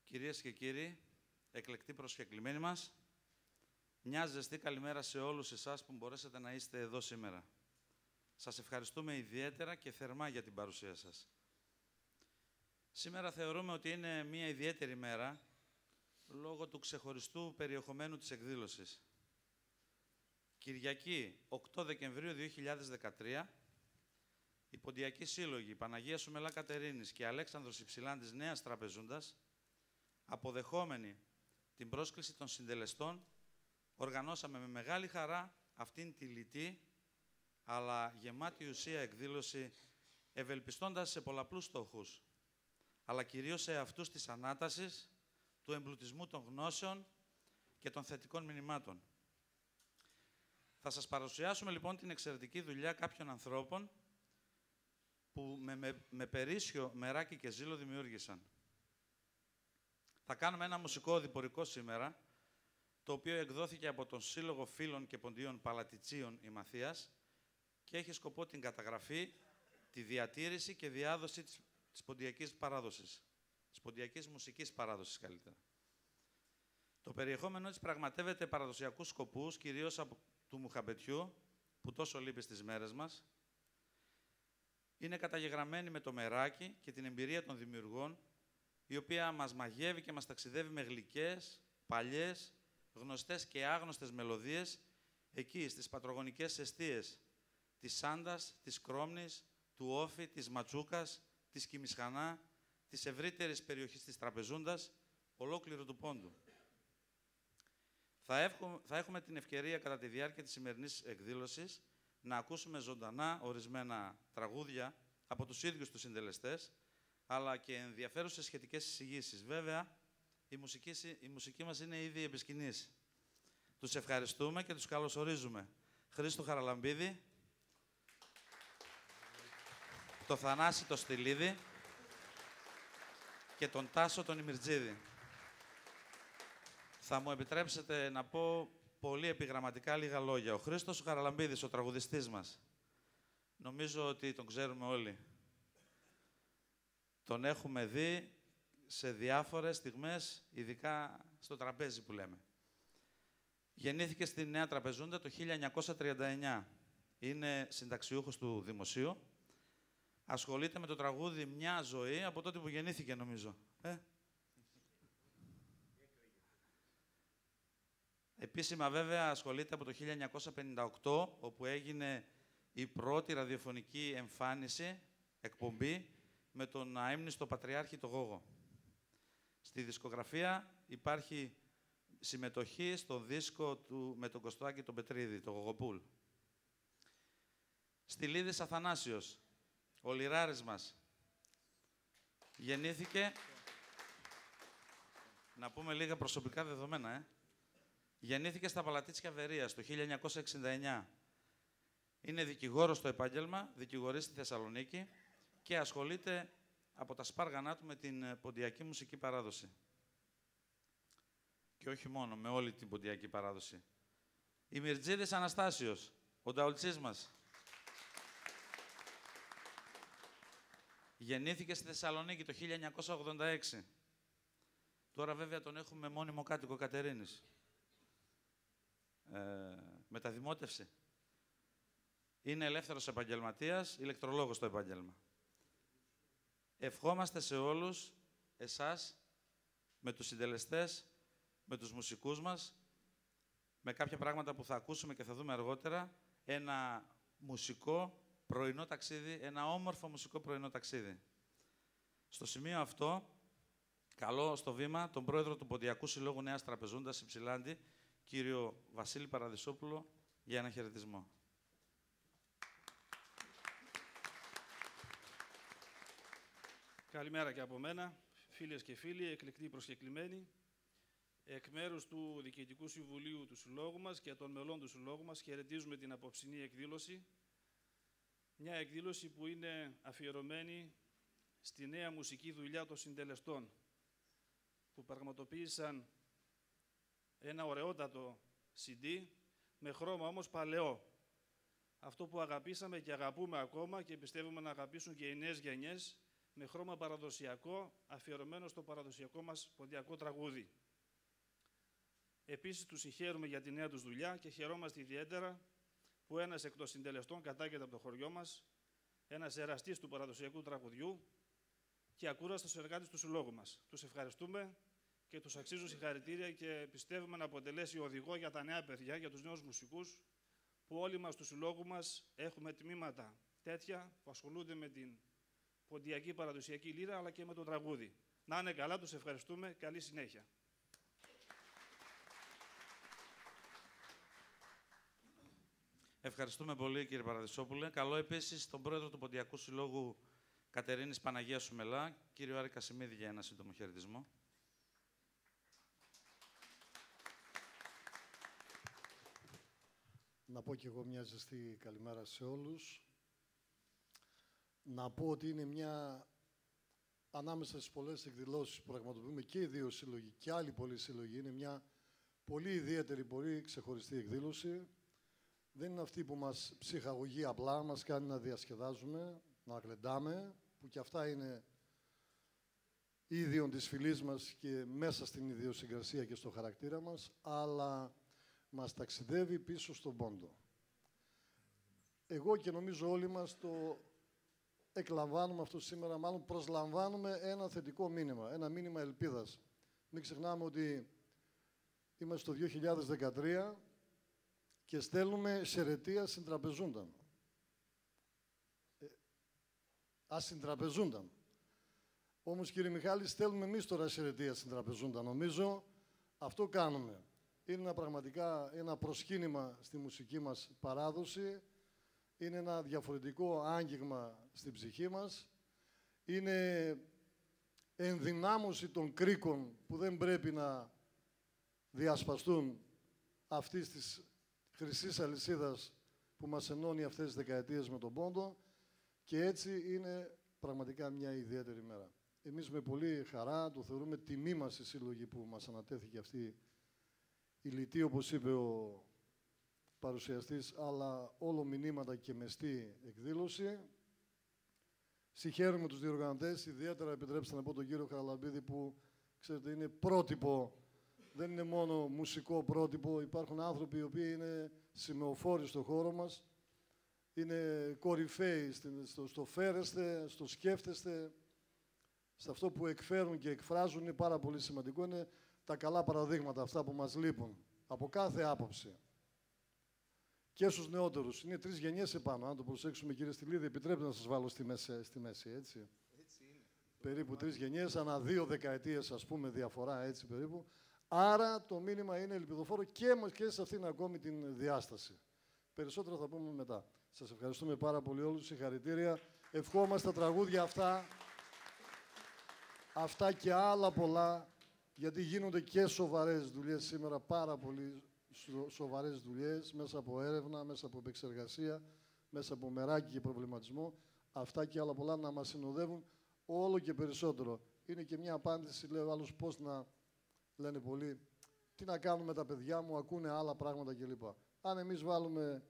Κυρίες και κύριοι, εκλεκτοί προσκεκλημένοι μας, μια ζεστή καλημέρα σε όλους εσάς που μπορέσατε να είστε εδώ σήμερα. Σας ευχαριστούμε ιδιαίτερα και θερμά για την παρουσία σας. Σήμερα θεωρούμε ότι είναι μια ιδιαίτερη μέρα, λόγω του ξεχωριστού περιεχομένου της εκδήλωσης. Κυριακή, 8 Δεκεμβρίου 2013, οι Ποντιακοί Σύλλογοι Παναγία Σουμελά Κατερίνης και Αλέξανδρος Υψηλάντης Νέας Τραπεζούντας, αποδεχόμενοι την πρόσκληση των συντελεστών, οργανώσαμε με μεγάλη χαρά αυτήν τη λιτή, αλλά γεμάτη ουσία εκδήλωση, ευελπιστώντας σε πολλαπλούς στόχους, αλλά κυρίως σε αυτούς της ανάτασης, του εμπλουτισμού των γνώσεων και των θετικών μηνυμάτων. Θα σας παρουσιάσουμε λοιπόν την εξαιρετική δουλειά κάποιων ανθρώπων που με περίσσιο μεράκι και ζήλο δημιούργησαν. Θα κάνουμε ένα μουσικό διπορικό σήμερα, το οποίο εκδόθηκε από τον Σύλλογο Φίλων και Ποντίων Παλατιτσίων η Μαθίας και έχει σκοπό την καταγραφή, τη διατήρηση και διάδοση της ποντιακής παράδοσης, της ποντιακής μουσικής παράδοσης καλύτερα. Το περιεχόμενο της πραγματεύεται παραδοσιακούς σκοπούς, κυρίως από του μουχαμπετιού, που τόσο λείπει στις μέρες μας. Είναι καταγεγραμμένη με το μεράκι και την εμπειρία των δημιουργών, η οποία μας μαγεύει και μας ταξιδεύει με γλυκές, παλιές, γνωστές και άγνωστες μελωδίες, εκεί στις πατρογονικές εστίες της Σάντας, της Κρόμνης, του Όφη, της Ματσούκας, της Κιμισχανά, της ευρύτερης περιοχής της Τραπεζούντας, ολόκληρου του Πόντου. Θα έχουμε την ευκαιρία κατά τη διάρκεια της σημερινής εκδήλωσης να ακούσουμε ζωντανά ορισμένα τραγούδια από τους ίδιους τους συντελεστές, αλλά και ενδιαφέρουσες σχετικές εισηγήσεις. Βέβαια, η μουσική μας είναι ήδη επί σκηνής. Τους ευχαριστούμε και τους καλωσορίζουμε. Χρήστο Χαραλαμπίδη, το Θανάση το Στυλίδη και τον Τάσο τον Ημιρτζίδη. Θα μου επιτρέψετε να πω πολύ επιγραμματικά λίγα λόγια. Ο Χρήστος Χαραλαμπίδης, ο τραγουδιστής μας, νομίζω ότι τον ξέρουμε όλοι. Τον έχουμε δει σε διάφορες στιγμές, ειδικά στο τραπέζι που λέμε. Γεννήθηκε στη Νέα Τραπεζούντα το 1939. Είναι συνταξιούχος του Δημοσίου. Ασχολείται με το τραγούδι μια ζωή από τότε που γεννήθηκε, νομίζω. Επίσημα, βέβαια, ασχολείται από το 1958, όπου έγινε η πρώτη ραδιοφωνική εμφάνιση, εκπομπή, με τον αείμνηστο Πατριάρχη το Γόγο. Στη δισκογραφία υπάρχει συμμετοχή στο δίσκο του με τον Κωστάκη τον Πετρίδη, το Γογοπούλ. Στυλίδης Αθανάσιος, ο λιράρης μας. Γεννήθηκε, να πούμε λίγα προσωπικά δεδομένα, Γεννήθηκε στα Παλατίτσια Βερίας το 1969. Είναι δικηγόρος στο επάγγελμα, δικηγορεί στη Θεσσαλονίκη και ασχολείται από τα σπάργανά του με την ποντιακή μουσική παράδοση. Και όχι μόνο, με όλη την ποντιακή παράδοση. Ημιρτζίδης Αναστάσιος, ο νταουλτσής μας. Γεννήθηκε στη Θεσσαλονίκη το 1986. Τώρα βέβαια τον έχουμε μόνιμο κάτοικο Κατερίνης. Μεταδημότευση. Είναι ελεύθερος επαγγελματίας, ηλεκτρολόγος στο επάγγελμα. Ευχόμαστε σε όλους εσάς, με τους συντελεστές, με τους μουσικούς μας, με κάποια πράγματα που θα ακούσουμε και θα δούμε αργότερα, ένα μουσικό πρωινό ταξίδι, ένα όμορφο μουσικό πρωινό ταξίδι. Στο σημείο αυτό, καλώ στο βήμα τον πρόεδρο του Ποντιακού Συλλόγου Νέας Τραπεζούντας Υψηλάντη, κύριο Βασίλη Παραδεισόπουλο, για ένα χαιρετισμό. Καλημέρα και από μένα, φίλες και φίλοι, εκλεκτοί προσκεκλημένοι. Εκ μέρους του Διοικητικού Συμβουλίου του Συλλόγου μας και των μελών του Συλλόγου μας χαιρετίζουμε την απόψινή εκδήλωση. Μια εκδήλωση που είναι αφιερωμένη στη νέα μουσική δουλειά των συντελεστών, που πραγματοποίησαν ένα ωραιότατο CD, με χρώμα όμως παλαιό. Αυτό που αγαπήσαμε και αγαπούμε ακόμα και πιστεύουμε να αγαπήσουν και οι νέες γενιές, με χρώμα παραδοσιακό, αφιερωμένο στο παραδοσιακό μας ποντιακό τραγούδι. Επίσης, τους συγχαίρουμε για τη νέα τους δουλειά και χαιρόμαστε ιδιαίτερα που ένας εκ των συντελεστών κατάγεται από το χωριό μας, ένας εραστής του παραδοσιακού τραγουδιού και ακούραστος εργάτης του συλλόγου μας. Τους ευχαριστούμε και τους αξίζουν συγχαρητήρια και πιστεύουμε να αποτελέσει οδηγό για τα νέα παιδιά, για τους νέους μουσικούς, που όλοι μας του συλλόγου μας έχουμε τμήματα τέτοια που ασχολούνται με την ποντιακή παραδοσιακή λύρα αλλά και με το τραγούδι. Να είναι καλά, τους ευχαριστούμε. Καλή συνέχεια. Ευχαριστούμε πολύ, κύριε Παραδεισόπουλε. Καλώ επίσης τον πρόεδρο του Ποντιακού Συλλόγου Κατερίνης Παναγία Σουμελά, κύριο Άρη Κασιμίδη, για ένα σύντομο χαιρετισμό. Να πω και εγώ μια ζεστή καλημέρα σε όλους. Να πω ότι είναι μια, ανάμεσα στις πολλές εκδηλώσεις που πραγματοποιούμε και οι δύο σύλλογοι και άλλοι πολλοί σύλλογοι, είναι μια πολύ ιδιαίτερη, πολύ ξεχωριστή εκδήλωση. Δεν είναι αυτή που μας ψυχαγωγεί απλά, μας κάνει να διασκεδάζουμε, να γλεντάμε, που και αυτά είναι ίδιον της φυλής μας και μέσα στην ιδιοσυγκρασία και στο χαρακτήρα μας, αλλά μας ταξιδεύει πίσω στον πόντο. Εγώ και νομίζω όλοι μας το εκλαμβάνουμε αυτό σήμερα, μάλλον προσλαμβάνουμε ένα θετικό μήνυμα, ένα μήνυμα ελπίδας. Μην ξεχνάμε ότι είμαστε το 2013 και στέλνουμε σερετία συντραπεζούνταν. Ασυντραπεζούνταν. Όμως, κύριε Μιχάλη, στέλνουμε εμείς τώρα σερετία συντραπεζούνταν. Νομίζω αυτό κάνουμε. Είναι πραγματικά ένα προσκύνημα στη μουσική μας παράδοση. Είναι ένα διαφορετικό άγγιγμα στην ψυχή μας. Είναι ενδυνάμωση των κρίκων που δεν πρέπει να διασπαστούν αυτής της χρυσής αλυσίδας που μας ενώνει αυτές τις δεκαετίες με τον πόντο, και έτσι είναι πραγματικά μια ιδιαίτερη μέρα. Εμείς με πολύ χαρά το θεωρούμε τιμή μας η σύλλογη που μας ανατέθηκε αυτή η λιτή, όπως είπε ο παρουσιαστής, αλλά όλο μηνύματα και μεστή εκδήλωση. Συγχαίρουμε τους διοργανωτές, ιδιαίτερα επιτρέψτε να πω τον κύριο Χαραλαμπίδη που, ξέρετε, είναι πρότυπο. Δεν είναι μόνο μουσικό πρότυπο, υπάρχουν άνθρωποι οι οποίοι είναι σημεοφόροι στο χώρο μας, είναι κορυφαίοι στο φέρεστε, στο σκέφτεστε, σε αυτό που εκφέρουν και εκφράζουν. Είναι πάρα πολύ σημαντικό. Είναι τα καλά παραδείγματα αυτά που μας λείπουν, από κάθε άποψη. Και στους νεότερους. Είναι 3 γενιές επάνω, αν το προσέξουμε, κύριε Στυλίδη, επιτρέπετε να σας βάλω στη μέση, έτσι. Έτσι είναι. Περίπου 3 γενιές, ανά 2 δεκαετίες, ας πούμε, διαφορά, έτσι περίπου. Άρα το μήνυμα είναι ελπιδοφόρο και σε αυτήν ακόμη την διάσταση. Περισσότερα θα πούμε μετά. Σας ευχαριστούμε πάρα πολύ όλους. Συγχαρητήρια. Ευχόμαστε τα τραγούδια αυτά και άλλα πολλά, γιατί γίνονται και σοβαρές δουλειές σήμερα, πάρα πολύ σοβαρές δουλειές, μέσα από έρευνα, μέσα από επεξεργασία, μέσα από μεράκι και προβληματισμό. Αυτά και άλλα πολλά να μας συνοδεύουν όλο και περισσότερο. Είναι και μια απάντηση, λέει ο άλλος, πώς να λένε πολλοί, τι να κάνουμε τα παιδιά μου, ακούνε άλλα πράγματα κλπ. Αν εμείς βάλουμε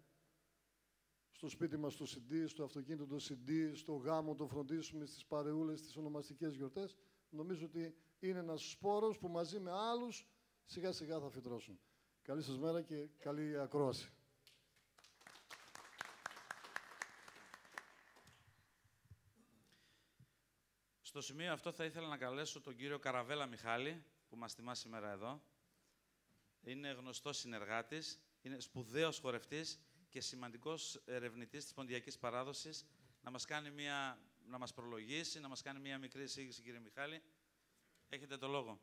στο σπίτι μας το CD, στο αυτοκίνητο το CD, στο γάμο το φροντίσουμε, στις παρεούλες, στις ονομαστικές γιορτές, νομίζω ότι είναι ένας σπόρος που μαζί με άλλους σιγά σιγά θα φυτρώσουν. Καλή σας μέρα και καλή ακρόαση. Στο σημείο αυτό θα ήθελα να καλέσω τον κύριο Καραβέλα Μιχάλη, που μας τιμά σήμερα εδώ. Είναι γνωστός συνεργάτης, είναι σπουδαίος χορευτής και σημαντικός ερευνητής της ποντιακής παράδοσης. Να μας προλογίσει, να μας κάνει μια μικρή εισήγηση, κύριε Μιχάλη. Έχετε το λόγο.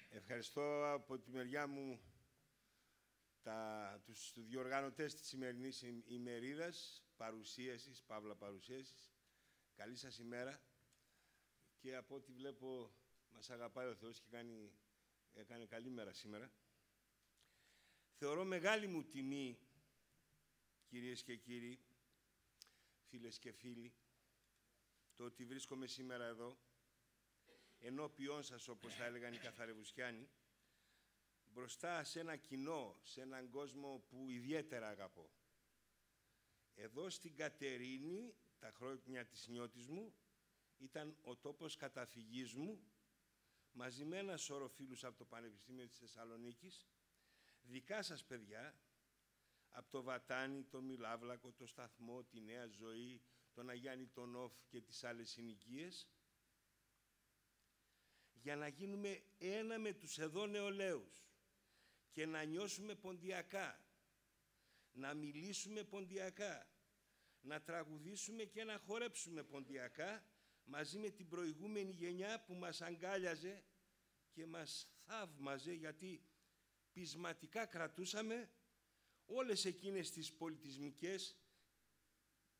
Ευχαριστώ από τη μεριά μου τους διοργανωτές της σημερινής ημερίδας, παύλα παρουσίασης. Καλή σας ημέρα. Και από ό,τι βλέπω μας αγαπάει ο Θεός και έκανε καλή μέρα σήμερα. Θεωρώ μεγάλη μου τιμή, κυρίες και κύριοι, φίλες και φίλοι, το ότι βρίσκομαι σήμερα εδώ, ενώπιόν σας, όπως θα έλεγαν οι Καθαρεβουσιάνοι, μπροστά σε ένα κοινό, σε έναν κόσμο που ιδιαίτερα αγαπώ. Εδώ στην Κατερίνη, τα χρόνια της νιώτης μου, ήταν ο τόπος καταφυγής μου, μαζί με ένα σώρο φίλους από το Πανεπιστήμιο της Θεσσαλονίκης, δικά σας παιδιά, από το Βατάνι, το Μιλάβλακο, το Σταθμό, τη Νέα Ζωή, τον Αγιάννη τον Όφ και τις άλλες συνοικίες, για να γίνουμε ένα με τους εδώ νεολαίους και να νιώσουμε ποντιακά, να μιλήσουμε ποντιακά, να τραγουδήσουμε και να χορέψουμε ποντιακά, μαζί με την προηγούμενη γενιά που μας αγκάλιαζε και μας θαύμαζε, γιατί πεισματικά κρατούσαμε όλες εκείνες τις πολιτισμικές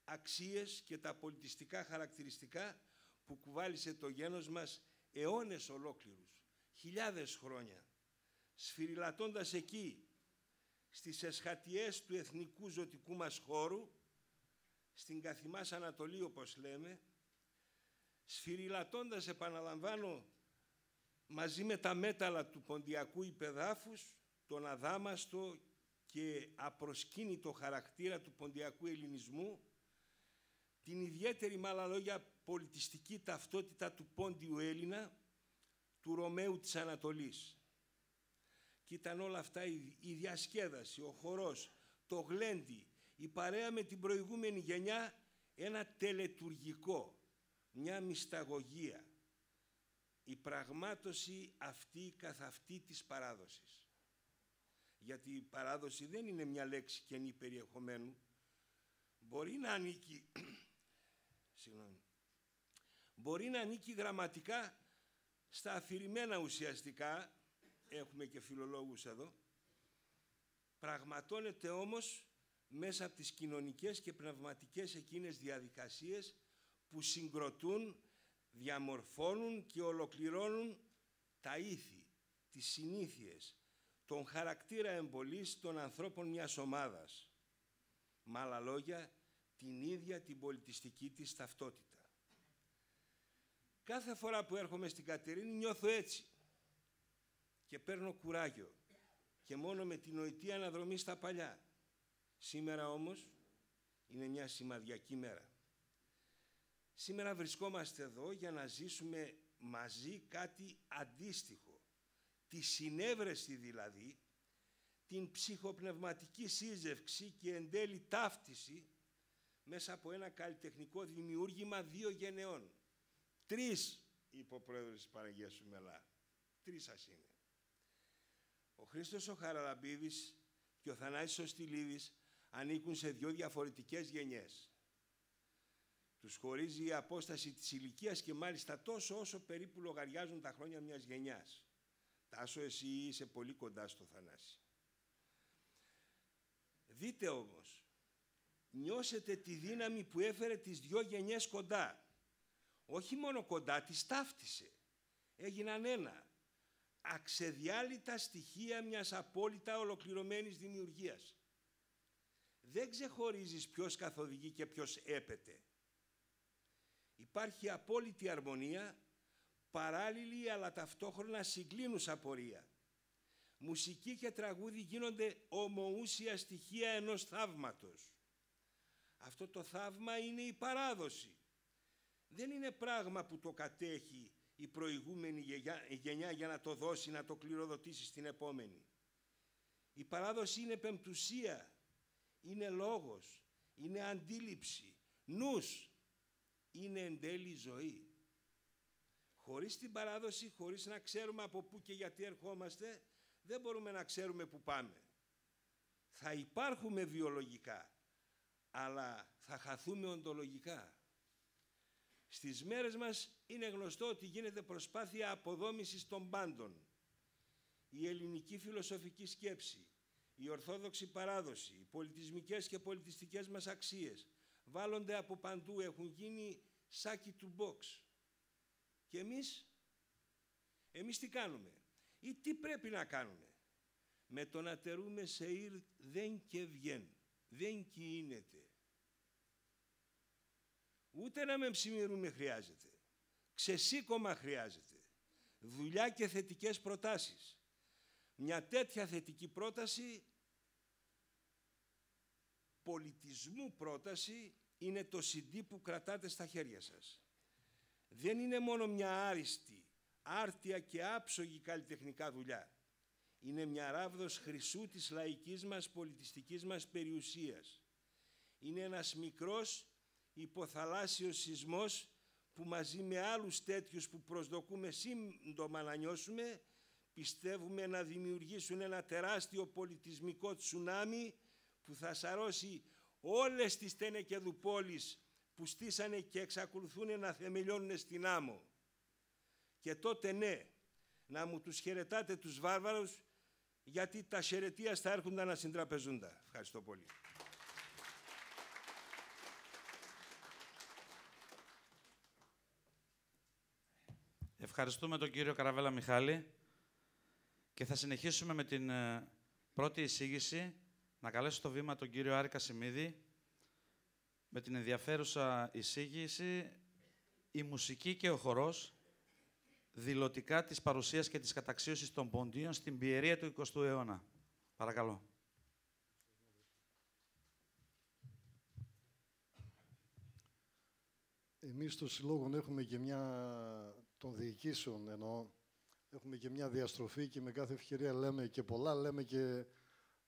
αξίες και τα πολιτιστικά χαρακτηριστικά που κουβάλισε το γένος μας αιώνες ολόκληρους, χιλιάδες χρόνια, σφυριλατώντας εκεί στις εσχατιές του εθνικού ζωτικού μας χώρου, στην καθημάς Ανατολή όπως λέμε, σφυριλατώντας, επαναλαμβάνω, μαζί με τα μέταλλα του ποντιακού υπεδάφους, τον αδάμαστο και απροσκύνητο χαρακτήρα του ποντιακού ελληνισμού, την ιδιαίτερη, με άλλα λόγια, πολιτιστική ταυτότητα του πόντιου Έλληνα, του Ρωμαίου της Ανατολής. Και ήταν όλα αυτά η διασκέδαση, ο χορός, το γλέντι, η παρέα με την προηγούμενη γενιά, ένα τελετουργικό, μια μυσταγωγία, η πραγμάτωση αυτή καθ' αυτή της παράδοσης. Γιατί η παράδοση δεν είναι μια λέξη κενή περιεχομένου, μπορεί να ανήκει, μπορεί να ανήκει γραμματικά στα αφηρημένα ουσιαστικά, έχουμε και φιλολόγους εδώ, πραγματώνεται όμως μέσα από τις κοινωνικές και πνευματικές εκείνες διαδικασίες που συγκροτούν, διαμορφώνουν και ολοκληρώνουν τα ήθη, τις συνήθειες, τον χαρακτήρα εμπολής των ανθρώπων μιας ομάδας. Με άλλα λόγια, την ίδια την πολιτιστική της ταυτότητα. Κάθε φορά που έρχομαι στην Κατερίνη νιώθω έτσι και παίρνω κουράγιο και μόνο με την νοητή αναδρομή στα παλιά. Σήμερα όμως είναι μια σημαδιακή μέρα. Σήμερα βρισκόμαστε εδώ για να ζήσουμε μαζί κάτι αντίστοιχο, τη συνέβρεση δηλαδή, την ψυχοπνευματική σύζευξη και εν τέλει ταύτιση μέσα από ένα καλλιτεχνικό δημιούργημα δύο γενεών. 3, είπε ο πρόεδρος της Παναγίας Σουμελά. 3 σας είναι. Ο Χρήστος ο Χαραλαμπίδης και ο Θανάσης ο Στυλίδης ανήκουν σε 2 διαφορετικές γενιές. Τους χωρίζει η απόσταση της ηλικίας και μάλιστα τόσο όσο περίπου λογαριάζουν τα χρόνια μιας γενιάς. Τάσο, εσύ είσαι πολύ κοντά στο Θανάση. Δείτε όμως, νιώσετε τη δύναμη που έφερε τις 2 γενιές κοντά. Όχι μόνο κοντά, τις ταύτισε. Έγιναν ένα. Αξεδιάλυτα στοιχεία μιας απόλυτα ολοκληρωμένης δημιουργίας. Δεν ξεχωρίζεις ποιος καθοδηγεί και ποιος έπεται. Υπάρχει απόλυτη αρμονία, παράλληλη αλλά ταυτόχρονα συγκλίνουσα πορεία. Μουσική και τραγούδι γίνονται ομοούσια στοιχεία ενός θαύματος. Αυτό το θαύμα είναι η παράδοση. Δεν είναι πράγμα που το κατέχει η προηγούμενη γενιά για να το δώσει, να το κληροδοτήσει στην επόμενη. Η παράδοση είναι πεμπτουσία, είναι λόγος, είναι αντίληψη, νους, είναι εν τέλει ζωή. Χωρίς την παράδοση, χωρίς να ξέρουμε από πού και γιατί ερχόμαστε, δεν μπορούμε να ξέρουμε πού πάμε. Θα υπάρχουμε βιολογικά, αλλά θα χαθούμε οντολογικά. Στις μέρες μας είναι γνωστό ότι γίνεται προσπάθεια αποδόμησης των πάντων. Η ελληνική φιλοσοφική σκέψη, η ορθόδοξη παράδοση, οι πολιτισμικές και πολιτιστικές μας αξίες βάλλονται από παντού, έχουν γίνει σάκι του box. Και εμείς τι κάνουμε ή τι πρέπει να κάνουμε? Με το να τερούμε σε ήρ δεν και βγαίνει, δεν κινείται. Ούτε να με ψημιρούμε χρειάζεται. Ξεσήκωμα χρειάζεται. Δουλειά και θετικές προτάσεις. Μια τέτοια θετική πρόταση πολιτισμού πρόταση είναι το CD που κρατάτε στα χέρια σας. Δεν είναι μόνο μια άριστη, άρτια και άψογη καλλιτεχνικά δουλειά. Είναι μια ράβδος χρυσού της λαϊκής μας πολιτιστικής μας περιουσίας. Είναι ένας μικρός υποθαλάσσιος σεισμός που μαζί με άλλους τέτοιους που προσδοκούμε σύντομα να νιώσουμε, πιστεύουμε να δημιουργήσουν ένα τεράστιο πολιτισμικό τσουνάμι που θα σαρώσει όλες τις τενεκεδουπόλεις που στήσανε και εξακολουθούν να θεμελιώνουν στην άμμο. Και τότε ναι, να μου τους χαιρετάτε τους βάρβαρους, γιατί τα χαιρετίας θα έρχονταν να συντραπεζούντα. Ευχαριστώ πολύ. Ευχαριστούμε τον κύριο Καραβέλα Μιχάλη και θα συνεχίσουμε με την πρώτη εισήγηση. Να καλέσω στο βήμα τον κύριο Άρη Κασιμίδη με την ενδιαφέρουσα εισήγηση «Η μουσική και ο χορός, δηλωτικά της παρουσίας και της καταξίωσης των ποντίων στην πιερία του 20ου αιώνα». Παρακαλώ. Εμείς στο Συλλόγο έχουμε και των διοικήσεων εννοώ, έχουμε και μια διαστροφή και με κάθε ευκαιρία λέμε και πολλά, λέμε και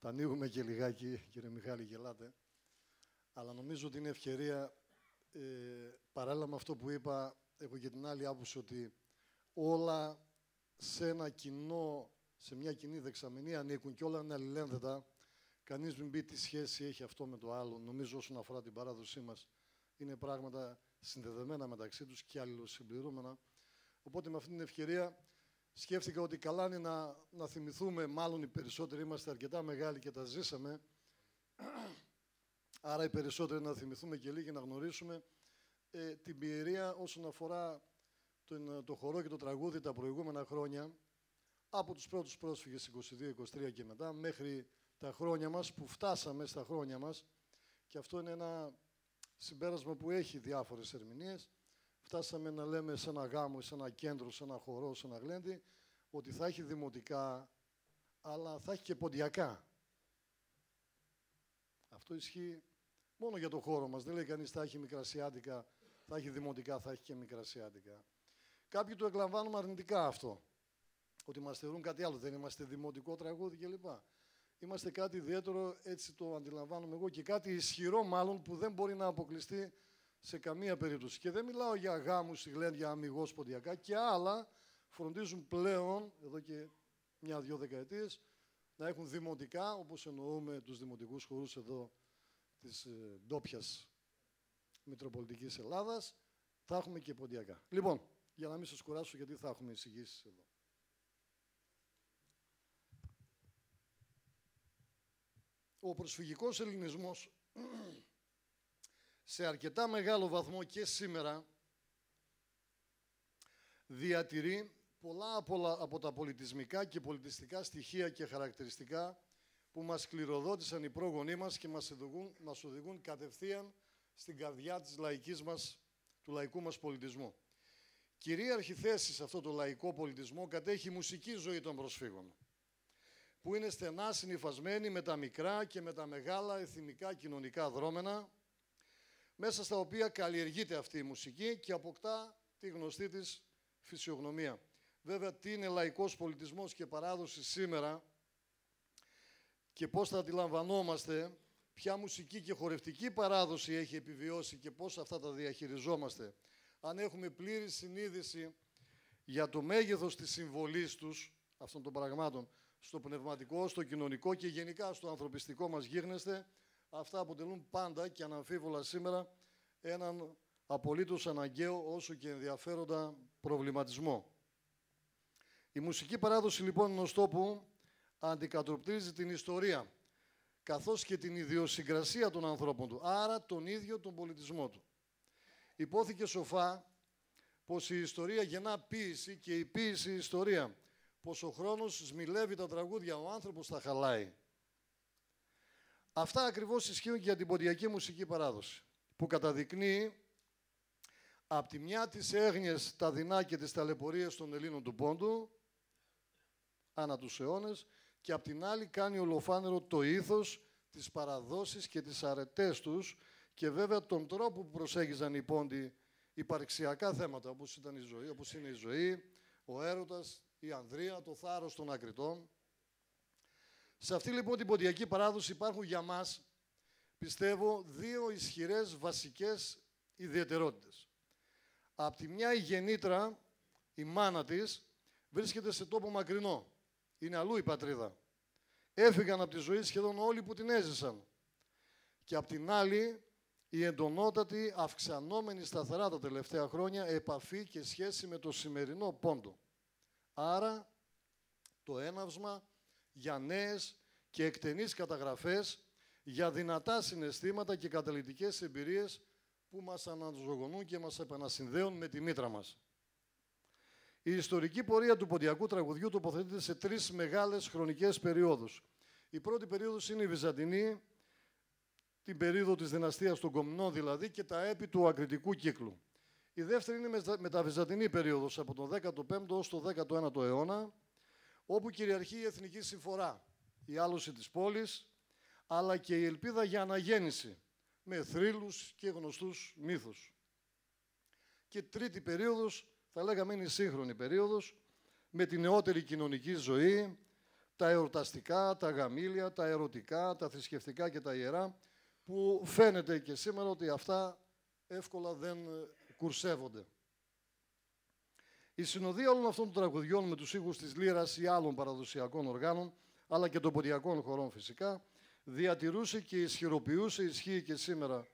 τα ανοίγουμε και λιγάκι, κύριε Μιχάλη, γελάτε. Αλλά νομίζω ότι είναι ευκαιρία, παράλληλα με αυτό που είπα, έχω και την άλλη άποψη ότι όλα σε ένα κοινό, σε μια κοινή δεξαμενή ανήκουν και όλα είναι αλληλένδετα. Κανείς μην πει τι σχέση έχει αυτό με το άλλο. Νομίζω όσον αφορά την παράδοσή μας, είναι πράγματα συνδεδεμένα μεταξύ τους και αλληλοσυμπληρούμενα. Οπότε με αυτή την ευκαιρία σκέφτηκα ότι καλά είναι να θυμηθούμε, μάλλον οι περισσότεροι είμαστε αρκετά μεγάλοι και τα ζήσαμε, άρα οι περισσότεροι να θυμηθούμε και λίγοι να γνωρίσουμε την πιερία όσον αφορά το χορό και το τραγούδι τα προηγούμενα χρόνια, από τους πρώτους πρόσφυγες 22-23 και μετά, μέχρι τα χρόνια μας, που φτάσαμε στα χρόνια μας, και αυτό είναι ένα συμπέρασμα που έχει διάφορες ερμηνείες. Φτάσαμε να λέμε σε ένα γάμο, σε ένα κέντρο, σε ένα χορό, σε ένα γλέντι, ότι θα έχει δημοτικά, αλλά θα έχει και ποντιακά. Αυτό ισχύει μόνο για το χώρο μας. Δεν λέει κανείς θα έχει μικρασιάτικα, θα έχει δημοτικά, θα έχει και μικρασιάτικα. Κάποιοι το εκλαμβάνουν αρνητικά αυτό, ότι μας θεωρούν κάτι άλλο, δεν είμαστε δημοτικό τραγούδι κλπ. Είμαστε κάτι ιδιαίτερο, έτσι το αντιλαμβάνομαι εγώ, και κάτι ισχυρό μάλλον που δεν μπορεί να αποκλειστεί σε καμία περίπτωση. Και δεν μιλάω για γάμους, γλέντια, αμιγώς, ποντιακά και άλλα, φροντίζουν πλέον, εδώ και 1-2 δεκαετίες, να έχουν δημοτικά, όπως εννοούμε τους δημοτικούς χορούς εδώ της ντόπιας Μητροπολιτικής Ελλάδας, θα έχουμε και ποντιακά. Λοιπόν, για να μην σας κουράσω, γιατί θα έχουμε εισηγήσεις εδώ. Ο προσφυγικός ελληνισμός σε αρκετά μεγάλο βαθμό και σήμερα διατηρεί πολλά από τα πολιτισμικά και πολιτιστικά στοιχεία και χαρακτηριστικά που μας κληροδότησαν οι πρόγονοί μας και μας οδηγούν κατευθείαν στην καρδιά της λαϊκής μας, του λαϊκού μας πολιτισμού. Κυρίαρχη θέση σε αυτό το λαϊκό πολιτισμό κατέχει η μουσική ζωή των προσφύγων, που είναι στενά συνυφασμένη με τα μικρά και με τα μεγάλα εθνικά κοινωνικά δρόμενα, μέσα στα οποία καλλιεργείται αυτή η μουσική και αποκτά τη γνωστή της φυσιογνωμία. Βέβαια, τι είναι λαϊκός πολιτισμός και παράδοση σήμερα και πώς θα αντιλαμβανόμαστε, ποια μουσική και χορευτική παράδοση έχει επιβιώσει και πώς αυτά τα διαχειριζόμαστε. Αν έχουμε πλήρη συνείδηση για το μέγεθος της συμβολής τους, αυτών των πραγμάτων, στο πνευματικό, στο κοινωνικό και γενικά στο ανθρωπιστικό μας γίγνεσθε, αυτά αποτελούν πάντα και αναμφίβολα σήμερα έναν απολύτως αναγκαίο όσο και ενδιαφέροντα προβληματισμό. Η μουσική παράδοση λοιπόν είναι ωστό που αντικατοπτρίζει την ιστορία, καθώς και την ιδιοσυγκρασία των ανθρώπων του, άρα τον ίδιο τον πολιτισμό του. Υπόθηκε σοφά πως η ιστορία γεννά ποίηση και η ποίηση ιστορία, πως ο χρόνος σμιλεύει τα τραγούδια, ο άνθρωπος τα χαλάει. Αυτά ακριβώς ισχύουν και για την ποντιακή μουσική παράδοση, που καταδεικνύει από τη μια τις έγνοιες, τα δεινά και τις ταλαιπωρίες των Ελλήνων του Πόντου, ανά τους αιώνες, και από την άλλη κάνει ολοφάνερο το ήθος, τις παραδόσεις και τις αρετές τους και βέβαια τον τρόπο που προσέγγιζαν οι πόντοι υπαρξιακά θέματα, όπως ήταν η ζωή, όπως είναι η ζωή, ο έρωτας, η ανδρεία, το θάρρος των ακριτών. Σε αυτή λοιπόν την ποντιακή παράδοση υπάρχουν για μας, πιστεύω, δύο ισχυρές βασικές ιδιαιτερότητες. Απ' τη μια η γεννήτρα, η μάνα της, βρίσκεται σε τόπο μακρινό. Είναι αλλού η πατρίδα. Έφυγαν από τη ζωή σχεδόν όλοι που την έζησαν. Και απ' την άλλη, η εντονότατη, αυξανόμενη σταθερά τα τελευταία χρόνια, επαφή και σχέση με το σημερινό πόντο. Άρα, το έναυσμα για νέες και εκτενείς καταγραφές, για δυνατά συναισθήματα και καταλυτικές εμπειρίες που μας αναζωογονούν και μας επανασυνδέουν με τη μήτρα μας. Η ιστορική πορεία του ποντιακού τραγουδιού τοποθετείται σε τρεις μεγάλες χρονικές περιόδους. Η πρώτη περίοδος είναι η Βυζαντινή, την περίοδο της δυναστείας των Κομνών δηλαδή, και τα έπι του ακριτικού κύκλου. Η δεύτερη είναι μεταβυζαντινή περίοδος, από τον 15ο ως τον 19ο αιώνα, όπου κυριαρχεί η εθνική συμφορά, η άλωση της πόλης, αλλά και η ελπίδα για αναγέννηση, με θρύλους και γνωστούς μύθους. Και τρίτη περίοδος, θα λέγαμε είναι η σύγχρονη περίοδος, με τη νεότερη κοινωνική ζωή, τα εορταστικά, τα γαμήλια, τα ερωτικά, τα θρησκευτικά και τα ιερά, που φαίνεται και σήμερα ότι αυτά εύκολα δεν κουρσεύονται. Η συνοδεία όλων αυτών των τραγουδιών με τους ήχους της λύρας ή άλλων παραδοσιακών οργάνων, αλλά και των ποντιακών χωρών φυσικά, διατηρούσε και ισχυροποιούσε, ισχύει και σήμερα,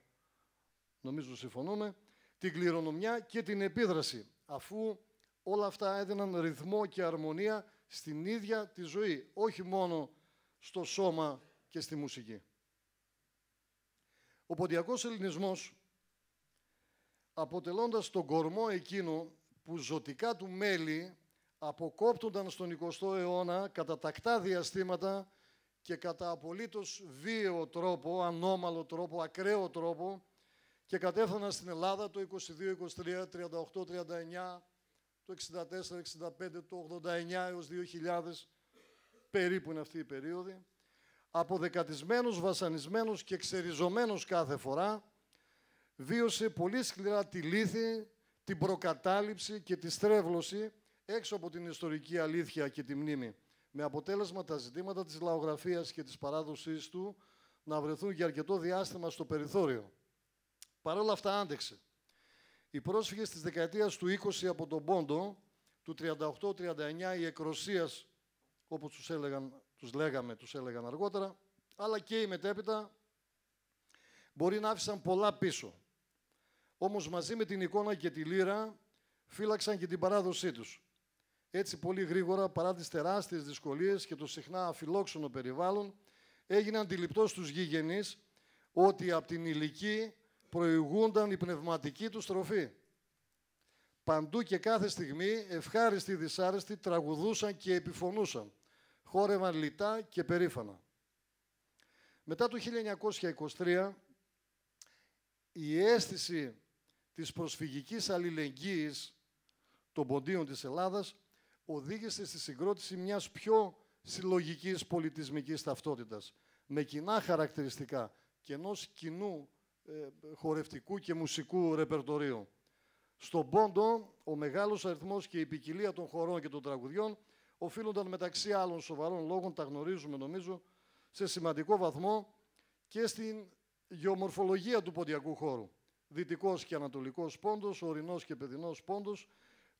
νομίζω συμφωνούμε, την κληρονομιά και την επίδραση, αφού όλα αυτά έδιναν ρυθμό και αρμονία στην ίδια τη ζωή, όχι μόνο στο σώμα και στη μουσική. Ο ποντιακός ελληνισμός, αποτελώντας τον κορμό εκείνο που ζωτικά του μέλη αποκόπτονταν στον 20ο αιώνα κατά τακτά διαστήματα και κατά απολύτως βίαιο τρόπο, ανώμαλο τρόπο, ακραίο τρόπο, και κατέφθαναν στην Ελλάδα το 22, 23, 38, 39, το 64, 65, το 89 έως 2000, περίπου είναι αυτή η περίοδη, αποδεκατισμένος, βασανισμένος και ξεριζωμένος κάθε φορά, βίωσε πολύ σκληρά τη λύθη, την προκατάληψη και τη στρέβλωση έξω από την ιστορική αλήθεια και τη μνήμη, με αποτέλεσμα τα ζητήματα της λαογραφίας και της παράδοσής του να βρεθούν για αρκετό διάστημα στο περιθώριο. Παρ' όλα αυτά άντεξε. Οι πρόσφυγες της δεκαετίας του 20 από τον Πόντο, του 38-39, οι εκροσίας, όπως τους έλεγαν αργότερα, αλλά και οι μετέπειτα, μπορεί να άφησαν πολλά πίσω. Όμως μαζί με την εικόνα και τη λύρα φύλαξαν και την παράδοσή τους. Έτσι πολύ γρήγορα, παρά τις τεράστιες δυσκολίες και το συχνά αφιλόξενο περιβάλλον, έγινε αντιληπτό στους γηγενείς ότι από την ηλική προηγούνταν η πνευματική του στροφή. Παντού και κάθε στιγμή, ευχάριστοι ή δυσάρεστοι, τραγουδούσαν και επιφωνούσαν. Χόρευαν λιτά και περήφανα. Μετά το 1923, η αίσθηση της προσφυγικής αλληλεγγύης των ποντίων της Ελλάδας οδήγησε στη συγκρότηση μιας πιο συλλογικής πολιτισμικής ταυτότητας, με κοινά χαρακτηριστικά και ενός κοινού χορευτικού και μουσικού ρεπερτορίου. Στον Πόντο, ο μεγάλος αριθμός και η ποικιλία των χορών και των τραγουδιών οφείλονταν μεταξύ άλλων σοβαρών λόγων, τα γνωρίζουμε νομίζω, σε σημαντικό βαθμό και στην γεωμορφολογία του ποντιακού χώρου. Δυτικός και ανατολικός πόντος, ορεινός και παιδινός πόντος,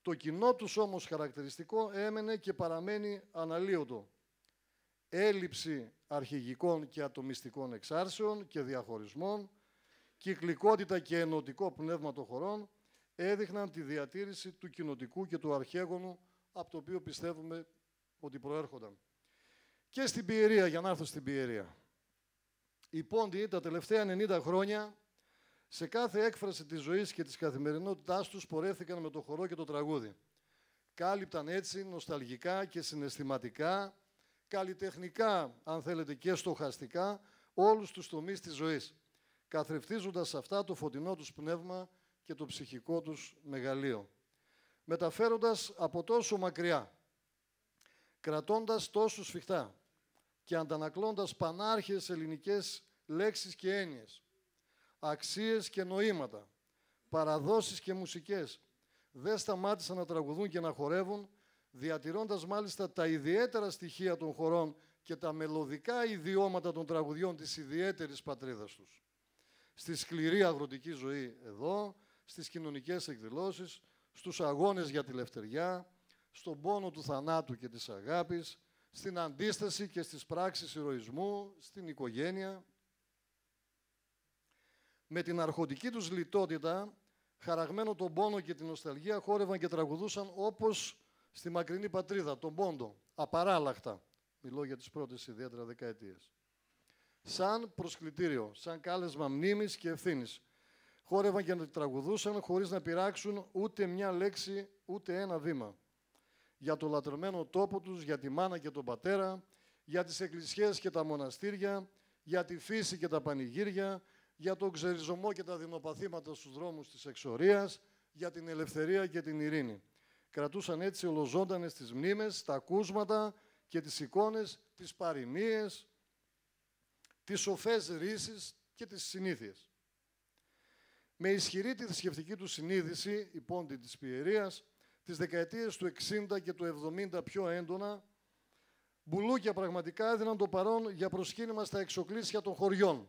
το κοινό τους όμως χαρακτηριστικό έμενε και παραμένει αναλύωτο. Έλλειψη αρχηγικών και ατομιστικών εξάρσεων και διαχωρισμών, κυκλικότητα και ενωτικό πνεύμα των χωρών έδειχναν τη διατήρηση του κοινοτικού και του αρχαίγονου, από το οποίο πιστεύουμε ότι προέρχονταν. Και στην Πιερία, για να έρθω στην Πιερία. Οι πόντιοι τα τελευταία 90 χρόνια, σε κάθε έκφραση της ζωής και της καθημερινότητάς τους, πορεύθηκαν με το χορό και το τραγούδι. Κάλυπταν έτσι νοσταλγικά και συναισθηματικά, καλλιτεχνικά, αν θέλετε, και στοχαστικά, όλους τους τομείς της ζωής, καθρεφτίζοντας αυτά το φωτεινό τους πνεύμα και το ψυχικό τους μεγαλείο. Μεταφέροντας από τόσο μακριά, κρατώντας τόσο σφιχτά και αντανακλώντας πανάρχες ελληνικές λέξεις και έννοιες, αξίες και νοήματα, παραδόσεις και μουσικές, δεν σταμάτησαν να τραγουδούν και να χορεύουν, διατηρώντας μάλιστα τα ιδιαίτερα στοιχεία των χορών και τα μελωδικά ιδιώματα των τραγουδιών της ιδιαίτερης πατρίδας τους. Στη σκληρή αγροτική ζωή εδώ, στις κοινωνικές εκδηλώσεις, στους αγώνες για τη λευτεριά, στον πόνο του θανάτου και της αγάπης, στην αντίσταση και στις πράξεις ηρωισμού, στην οικογένεια. Με την αρχοντική τους λιτότητα, χαραγμένο τον πόνο και την νοσταλγία, χόρευαν και τραγουδούσαν όπως στη μακρινή πατρίδα, τον πόντο, απαράλλαχτα. Μιλώ για τις πρώτες ιδιαίτερα δεκαετίες. Σαν προσκλητήριο, σαν κάλεσμα μνήμης και ευθύνης. Χόρευαν και τραγουδούσαν χωρίς να πειράξουν ούτε μια λέξη, ούτε ένα βήμα. Για το λατρεμένο τόπο τους, για τη μάνα και τον πατέρα, για τις εκκλησιές και τα μοναστήρια, για τη φύση και τα πανηγύρια, για τον ξεριζωμό και τα δεινοπαθήματα στους δρόμους της εξορίας, για την ελευθερία και την ειρήνη. Κρατούσαν έτσι ολοζώντανες τις μνήμες, τα ακούσματα και τις εικόνες, τις παροιμίες, τις σοφές ρίσεις και τις συνήθειες. Με ισχυρή τη θρησκευτική του συνείδηση, η πόντη της πιερίας, τις δεκαετίες του 60 και του 70 πιο έντονα, μπουλούκια πραγματικά έδιναν το παρόν για προσκύνημα στα εξοκλήσια των χωριών.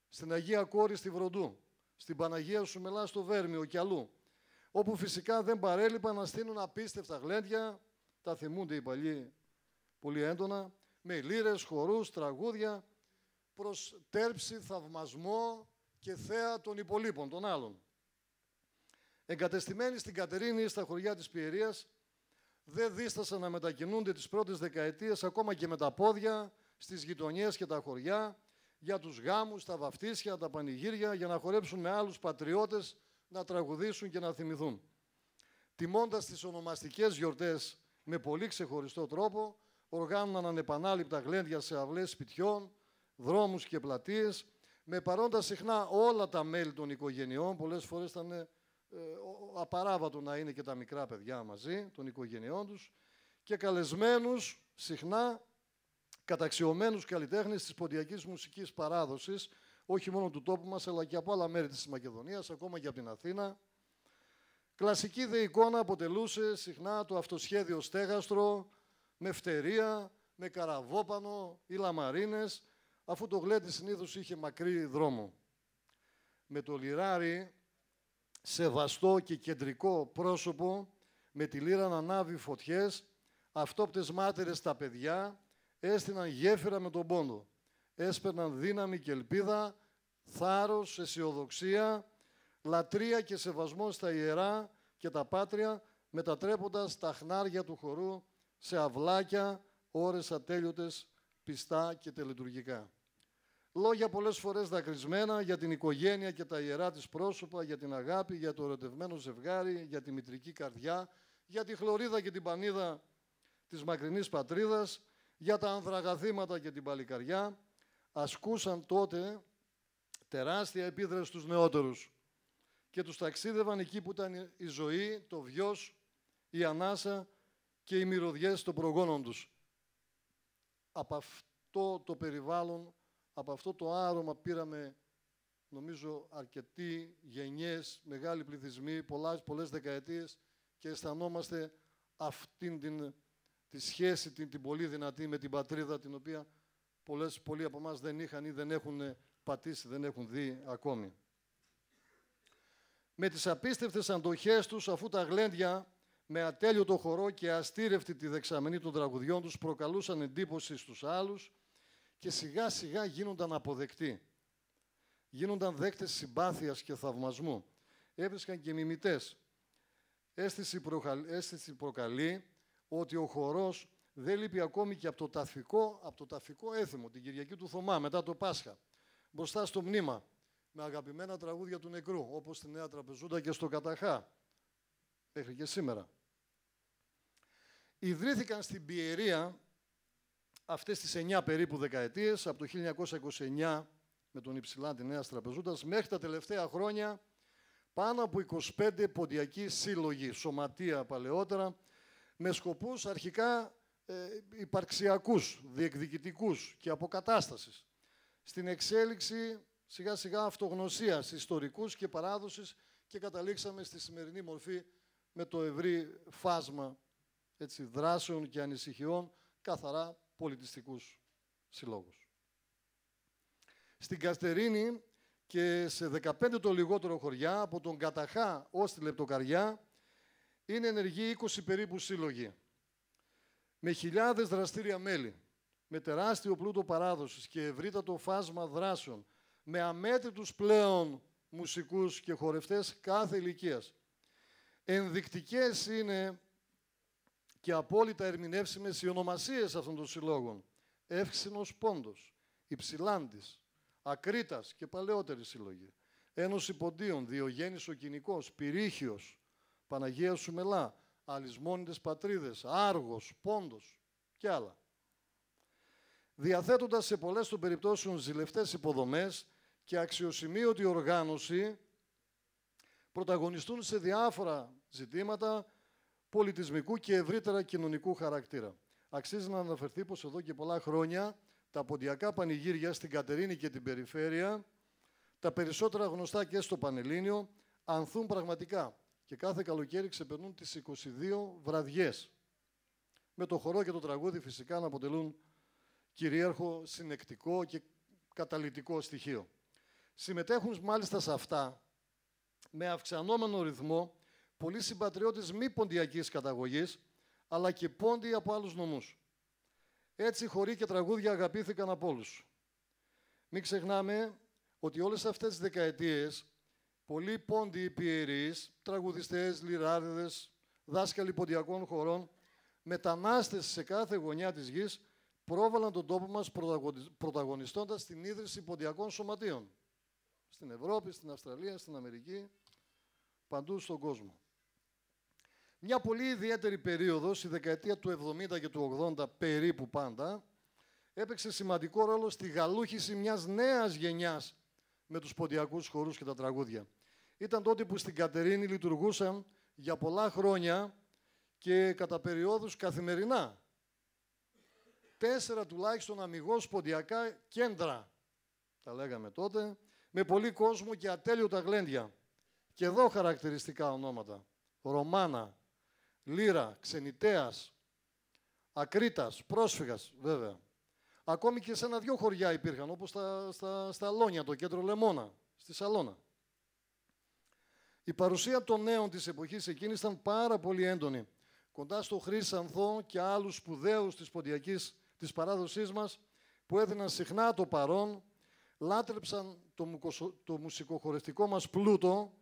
Στην Αγία Κόρη στη Βροντού, στην Παναγία Σουμελά στο Βέρμιο και αλλού, όπου φυσικά δεν παρέλειπαν να στείλουν απίστευτα γλέντια, τα θυμούνται οι παλιοί πολύ έντονα, με λύρες, χορούς, τραγούδια, προς τέρψη, θαυμασμό και θέα των υπολείπων, των άλλων. Εγκατεστημένοι στην Κατερίνη, στα χωριά της Πιερίας, δεν δίστασαν να μετακινούνται τις πρώτες δεκαετίες, ακόμα και με τα πόδια, στις γειτονιές και τα χωριά, για τους γάμους, τα βαφτίσια, τα πανηγύρια, για να χορέψουν με άλλους πατριώτες, να τραγουδήσουν και να θυμηθούν. Τιμώντας τις ονομαστικές γιορτές με πολύ ξεχωριστό τρόπο, οργάνωναν ανεπανάληπτα γλέντια σε αυλές σπιτιών, δρόμους και πλατείες, με παρόντα συχνά όλα τα μέλη των οικογενειών. Πολλές φορές ήταν απαράβατο να είναι και τα μικρά παιδιά μαζί των οικογενειών τους, και καλεσμένους συχνά καταξιωμένους καλλιτέχνες της ποντιακής μουσικής παράδοσης, όχι μόνο του τόπου μας, αλλά και από άλλα μέρη της Μακεδονίας, ακόμα και από την Αθήνα. Κλασική δε εικόνα αποτελούσε συχνά το αυτοσχέδιο στέγαστρο, με φτερία, με καραβόπανο ή λαμαρίνες, αφού το γλέντι συνήθως είχε μακρύ δρόμο. Με το λιράρι, σεβαστό και κεντρικό πρόσωπο, με τη λύρα να ανάβει φωτιές, αυτόπτες μάτερες στα παιδιά, έστειναν γέφυρα με τον πόντο. Έσπαιρναν δύναμη και ελπίδα, θάρρος, αισιοδοξία, λατρεία και σεβασμό στα ιερά και τα πάτρια, μετατρέποντας τα χνάρια του χορού σε αυλάκια, ώρες ατέλειωτες, πιστά και τελετουργικά. Λόγια πολλές φορές δακρυσμένα για την οικογένεια και τα ιερά της πρόσωπα, για την αγάπη, για το ερωτευμένο ζευγάρι, για τη μητρική καρδιά, για τη χλωρίδα και την πανίδα της μακρινής πατρίδας, για τα ανδραγαθήματα και την παλικαριά, ασκούσαν τότε τεράστια επίδραση στους νεότερους και τους ταξίδευαν εκεί που ήταν η ζωή, το βιος, η ανάσα και οι μυρωδιές των προγόνων τους. Από αυτό το περιβάλλον, από αυτό το άρωμα πήραμε, νομίζω, αρκετοί γενιές, μεγάλοι πληθυσμοί, πολλές δεκαετίες, και αισθανόμαστε αυτήν τη σχέση, την πολύ δυνατή με την πατρίδα, την οποία πολλοί από εμάς δεν είχαν ή δεν έχουν πατήσει, δεν έχουν δει ακόμη. Με τις απίστευτες αντοχές τους, αφού τα γλέντια με ατέλειωτο χορό και αστήρευτη τη δεξαμενή των τραγουδιών τους προκαλούσαν εντύπωση στους άλλους και σιγά σιγά γίνονταν αποδεκτοί. Γίνονταν δέκτες συμπάθειας και θαυμασμού. Έβρισκαν και μιμητές. Αίσθηση προκαλεί ότι ο χορός δεν λείπει ακόμη και από το ταφικό έθιμο, την Κυριακή του Θωμά, μετά το Πάσχα, μπροστά στο μνήμα, με αγαπημένα τραγούδια του νεκρού, όπως στη Νέα Τραπεζούντα και στο Καταχά, μέχρι και σήμερα. Ιδρύθηκαν στην Πιερία αυτές τις 9 περίπου δεκαετίες, από το 1929 με τον Υψηλάντη Νέας Τραπεζούντας, μέχρι τα τελευταία χρόνια, πάνω από 25 ποντιακοί σύλλογοι, σωματεία παλαιότερα, με σκοπούς αρχικά υπαρξιακούς, διεκδικητικούς και αποκατάστασης, στην εξέλιξη σιγά-σιγά αυτογνωσίας, ιστορικούς και παράδοσης και καταλήξαμε στη σημερινή μορφή με το ευρύ φάσμα δράσεων και ανησυχιών, καθαρά πολιτιστικούς συλλόγους. Στην Καστερίνη και σε 15 το λιγότερο χωριά, από τον Καταχά ως τη Λεπτοκαριά, είναι ενεργοί 20 περίπου σύλλογοι, με χιλιάδες δραστήρια μέλη, με τεράστιο πλούτο παράδοσης και ευρύτατο φάσμα δράσεων, με αμέτρητους πλέον μουσικούς και χορευτές κάθε ηλικίας. Ενδεικτικές είναι και απόλυτα ερμηνεύσιμες οι ονομασίες αυτών των συλλόγων. Εύξηνος Πόντος, Υψηλάντης, Ακρίτας και παλαιότεροι σύλλογοι. Ένωση Ποντίων, Διογέννης ο Κινικός, Πυρίχιος, Παναγία Σουμελά, Αλυσμόνητες Πατρίδες, Άργος, Πόντος και άλλα. Διαθέτοντας σε πολλές των περιπτώσεων ζηλευτές υποδομές και αξιοσημείωτη οργάνωση, πρωταγωνιστούν σε διάφορα ζητήματα πολιτισμικού και ευρύτερα κοινωνικού χαρακτήρα. Αξίζει να αναφερθεί πως εδώ και πολλά χρόνια τα ποντιακά πανηγύρια στην Κατερίνη και την περιφέρεια, τα περισσότερα γνωστά και στο Πανελλήνιο, ανθούν πραγματικά και κάθε καλοκαίρι ξεπερνούν τις 22 βραδιές. Με το χορό και το τραγούδι φυσικά να αποτελούν κυρίαρχο, συνεκτικό και καταλυτικό στοιχείο. Συμμετέχουν μάλιστα σε αυτά, με αυξανόμενο ρυθμό, πολλοί συμπατριώτες μη ποντιακής καταγωγής, αλλά και πόντιοι από άλλους νομούς. Έτσι, χοροί και τραγούδια αγαπήθηκαν από όλους. Μην ξεχνάμε ότι όλες αυτές τις δεκαετίες, πολλοί πόντιοι πιερείς, τραγουδιστές, λιράδιδες, δάσκαλοι ποντιακών χωρών, μετανάστες σε κάθε γωνιά της γης, πρόβαλαν τον τόπο μας πρωταγωνιστώντας την ίδρυση ποντιακών σωματείων. Στην Ευρώπη, στην Αυστραλία, στην Αμερική, παντού στον κόσμο. Μια πολύ ιδιαίτερη περίοδος, η δεκαετία του 70 και του 80 περίπου πάντα, έπαιξε σημαντικό ρόλο στη γαλούχηση μιας νέας γενιάς με τους ποντιακούς χορούς και τα τραγούδια. Ήταν τότε που στην Κατερίνη λειτουργούσαν για πολλά χρόνια και κατά περιόδους καθημερινά 4 τουλάχιστον αμιγώς ποντιακά κέντρα, τα λέγαμε τότε, με πολύ κόσμο και ατέλειωτα γλέντια. Και εδώ χαρακτηριστικά ονόματα. Ρωμάνα, Λύρα, Ξενιτέας, Ακρίτας, Πρόσφυγας βέβαια. Ακόμη και σε 1-2 χωριά υπήρχαν, όπως στα Λόνια, το κέντρο Λεμόνα, στη Σαλώνα. Η παρουσία των νέων της εποχής εκείνης ήταν πάρα πολύ έντονη. Κοντά στο Χρύσανθο και άλλους σπουδαίους της παράδοσής μας, που έδιναν συχνά το παρόν, λάτρεψαν το μουσικοχορευτικό μας πλούτο,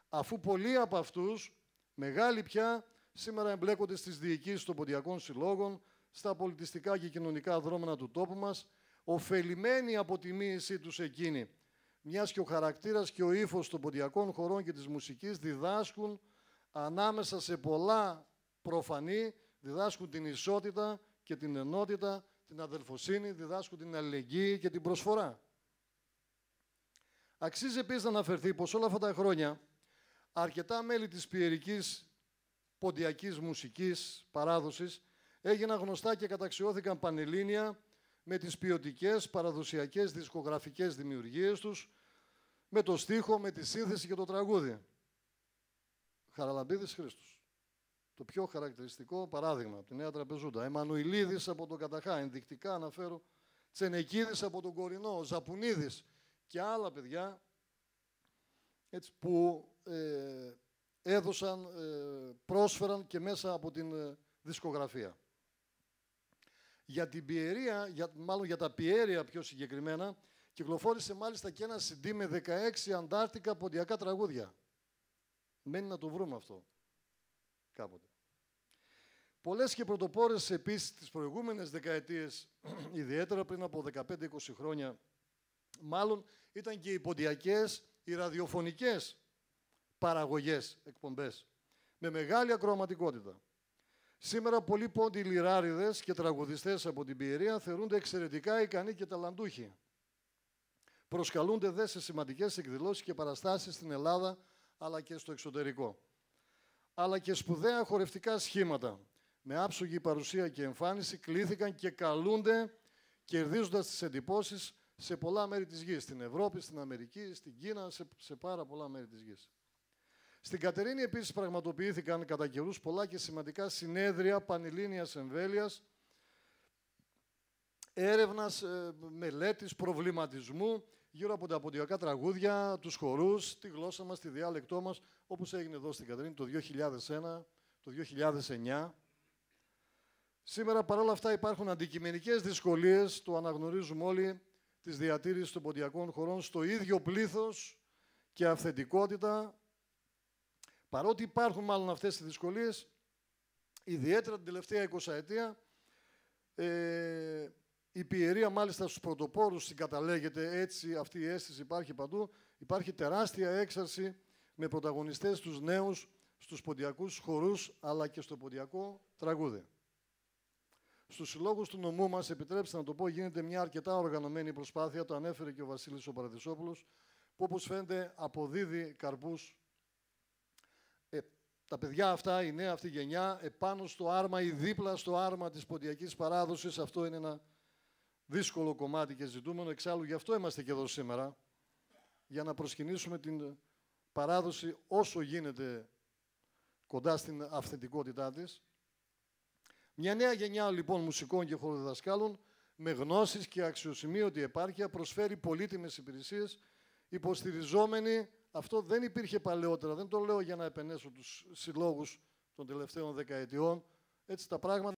αφού πολλοί από αυτούς, μεγάλοι πια, σήμερα εμπλέκονται στις διοικήσεις των ποντιακών συλλόγων, στα πολιτιστικά και κοινωνικά δρόμενα του τόπου μας, ωφελημένοι από τη μοίησή τους εκείνη, μιας και ο χαρακτήρας και ο ύφος των ποντιακών χωρών και της μουσικής διδάσκουν ανάμεσα σε πολλά προφανή, διδάσκουν την ισότητα και την ενότητα, την αδελφοσύνη, διδάσκουν την αλληλεγγύη και την προσφορά. Αξίζει επίσης να αναφερθεί πως όλα αυτά τα χρόνια αρκετά μέλη της πιερικής ποντιακής μουσικής παράδοσης έγιναν γνωστά και καταξιώθηκαν πανελλήνια με τις ποιοτικές παραδοσιακές δισκογραφικές δημιουργίες τους, με το στίχο, με τη σύνθεση και το τραγούδι. Χαραλαμπίδης Χρήστος. Το πιο χαρακτηριστικό παράδειγμα από τη Νέα Τραπεζούντα. Εμμανουηλίδης από τον Καταχά, ενδεικτικά αναφέρω, Τσενεκίδης από τον Κορινό, Ζαπουνίδης και άλλα παιδιά έτσι, που έδωσαν, πρόσφεραν και μέσα από την δισκογραφία. Για την πιερία, μάλλον για τα πιέρια πιο συγκεκριμένα, κυκλοφόρησε μάλιστα και ένα CD με 16 αντάρτικα ποντιακά τραγούδια. Μένει να το βρούμε αυτό κάποτε. Πολλές και πρωτοπόρες επίσης τις προηγούμενες δεκαετίες, ιδιαίτερα πριν από 15-20 χρόνια, μάλλον ήταν και οι ποντιακές, οι ραδιοφωνικές παραγωγές, εκπομπές, με μεγάλη ακροαματικότητα. Σήμερα πολλοί πόντιοι λιράριδες και τραγουδιστές από την πιερία θεωρούνται εξαιρετικά ικανοί και ταλαντούχοι. Προσκαλούνται δε σε σημαντικές εκδηλώσεις και παραστάσεις στην Ελλάδα, αλλά και στο εξωτερικό. Αλλά και σπουδαία χορευτικά σχήματα, με άψογη παρουσία και εμφάνιση, κλήθηκαν και καλούνται, κερδίζοντας τις εντυπώσεις σε πολλά μέρη της γης. Στην Ευρώπη, στην Αμερική, στην Κίνα, σε πάρα πολλά μέρη της γης. Στην Κατερίνη επίσης πραγματοποιήθηκαν κατά καιρούς πολλά και σημαντικά συνέδρια πανελλήνιας εμβέλειας, έρευνας, μελέτης, προβληματισμού γύρω από τα ποντιακά τραγούδια, τους χορούς, τη γλώσσα μας, τη διάλεκτό μας, όπως έγινε εδώ στην Κατερίνη το 2001, το 2009. Σήμερα παρόλα αυτά υπάρχουν αντικειμενικές δυσκολίες, το αναγνωρίζουμε όλοι, της διατήρησης των ποντιακών χωρών στο ίδιο πλήθος και αυθεντικότητα. Παρότι υπάρχουν μάλλον αυτές οι δυσκολίες, ιδιαίτερα την τελευταία 20ετία, η πιερία μάλιστα στους πρωτοπόρους συγκαταλέγεται, έτσι αυτή η αίσθηση υπάρχει παντού. Υπάρχει τεράστια έξαρση με πρωταγωνιστές τους νέους, στους ποντιακούς χορούς, αλλά και στο ποντιακό τραγούδι. Στους συλλόγους του νομού μας, επιτρέψτε να το πω, γίνεται μια αρκετά οργανωμένη προσπάθεια, το ανέφερε και ο Βασίλης ο Παραδεισόπουλος, που όπως φαίνεται αποδίδει καρπούς. Τα παιδιά αυτά, η νέα αυτή γενιά, επάνω στο άρμα ή δίπλα στο άρμα της ποντιακής παράδοσης, αυτό είναι ένα δύσκολο κομμάτι και ζητούμενο. Εξάλλου, γι' αυτό είμαστε και εδώ σήμερα, για να προσκυνήσουμε την παράδοση όσο γίνεται κοντά στην αυθεντικότητά της. Μια νέα γενιά λοιπόν μουσικών και χοροδιδασκάλων με γνώσεις και αξιοσημείωτη επάρκεια προσφέρει πολύτιμες υπηρεσίες υποστηριζόμενοι. Αυτό δεν υπήρχε παλαιότερα. Δεν το λέω για να επενέσω τους συλλόγους των τελευταίων δεκαετιών. Έτσι τα πράγματα